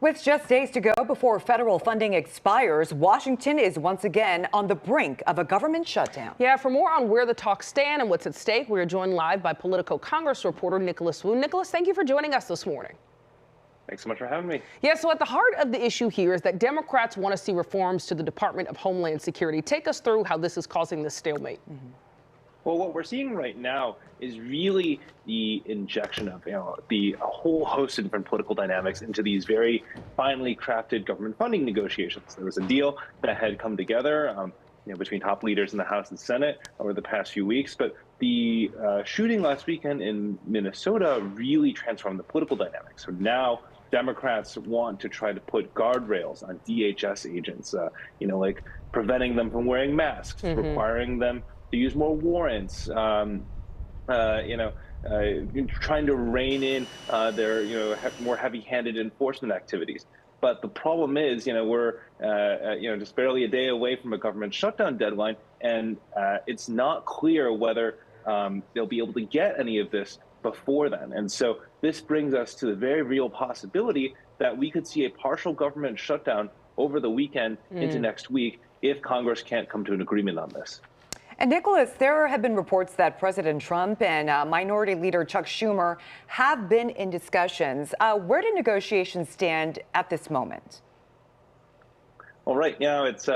With just days to go before federal funding expires, Washington is once again on the brink of a government shutdown. Yeah, for more on where the talks stand and what's at stake, we are joined live by Politico Congress reporter Nicholas Wu. Nicholas, thank you for joining us this morning. Thanks so much for having me. Yeah, so at the heart of the issue here is that Democrats want to see reforms to the Department of Homeland Security. Take us through how this is causing this stalemate. Well, what we're seeing right now is really the injection of a whole host of different political dynamics into these very finely crafted government funding negotiations. There was a deal that had come together between top leaders in the House and Senate over the past few weeks, but the shooting last weekend in Minnesota really transformed the political dynamics. So now Democrats want to try to put guardrails on DHS agents, like preventing them from wearing masks, requiring them to use more warrants, trying to rein in their more heavy-handed enforcement activities. But the problem is, we're just barely a day away from a government shutdown deadline, and it's not clear whether they'll be able to get any of this before then. And so this brings us to the very real possibility that we could see a partial government shutdown over the weekend into next week if Congress can't come to an agreement on this. And Nicholas, there have been reports that President Trump and Minority Leader Chuck Schumer have been in discussions. Where do negotiations stand at this moment? Well, right now it's,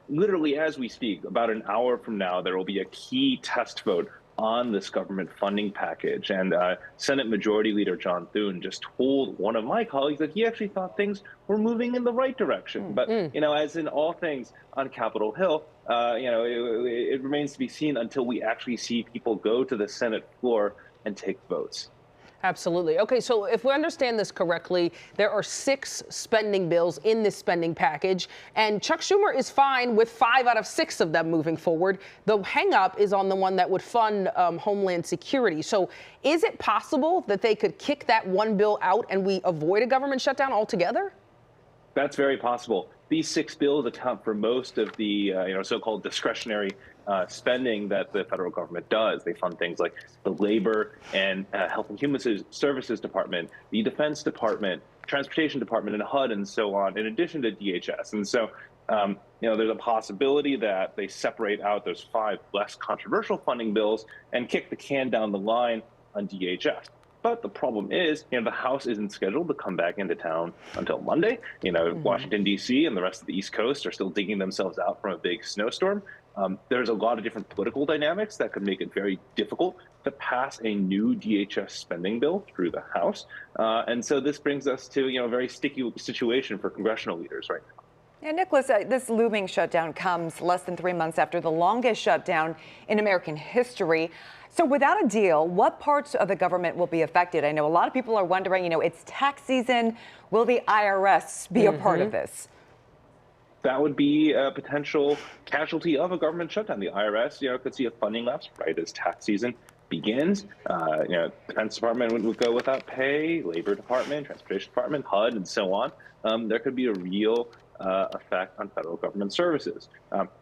literally as we speak, about an hour from now, there will be a key test vote on this government funding package. And Senate Majority Leader John Thune just told one of my colleagues that he actually thought things were moving in the right direction. But, as in all things on Capitol Hill, it remains to be seen until we actually see people go to the Senate floor and take votes. Absolutely. Okay, so if we understand this correctly, there are 6 spending bills in this spending package, and Chuck Schumer is fine with 5 out of 6 of them moving forward. The hang-up is on the one that would fund Homeland Security. So is it possible that they could kick that one bill out and we avoid a government shutdown altogether? That's very possible. These 6 bills account for most of the so-called discretionary spending that the federal government does. They fund things like the Labor and Health and Human Services Department, the Defense Department, Transportation Department, and HUD, and so on, in addition to DHS. And so, there's a possibility that they separate out those 5 less controversial funding bills and kick the can down the line on DHS. But the problem is, the House isn't scheduled to come back into town until Monday. Washington, D.C. and the rest of the East Coast are still digging themselves out from a big snowstorm. There's a lot of different political dynamics that could make it very difficult to pass a new DHS spending bill through the House. And so this brings us to, a very sticky situation for congressional leaders right now. Yeah, Nicholas, this looming shutdown comes less than 3 months after the longest shutdown in American history. So without a deal, what parts of the government will be affected? I know a lot of people are wondering, it's tax season. Will the IRS be a part of this? That would be a potential casualty of a government shutdown. The IRS, could see a funding lapse right as tax season begins. Defense Department would go without pay, Labor Department, Transportation Department, HUD, and so on. There could be a real effect on federal government services.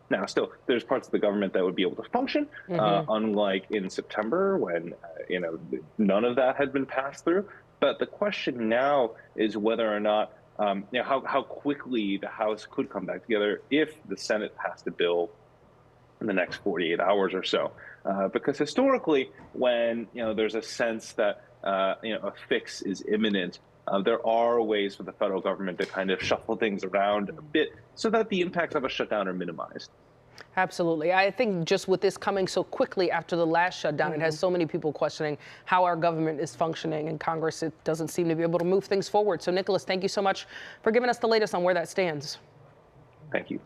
Now, still, there's parts of the government that would be able to function, unlike in September when, none of that had been passed through. But the question now is whether or not, how quickly the House could come back together if the Senate passed a bill in the next 48 hours or so. Because historically, when, there's a sense that, a fix is imminent, there are ways for the federal government to kind of shuffle things around a bit so that the impacts of a shutdown are minimized. Absolutely. I think just with this coming so quickly after the last shutdown, it has so many people questioning how our government is functioning, and Congress, it doesn't seem to be able to move things forward. So, Nicholas, thank you so much for giving us the latest on where that stands. Thank you.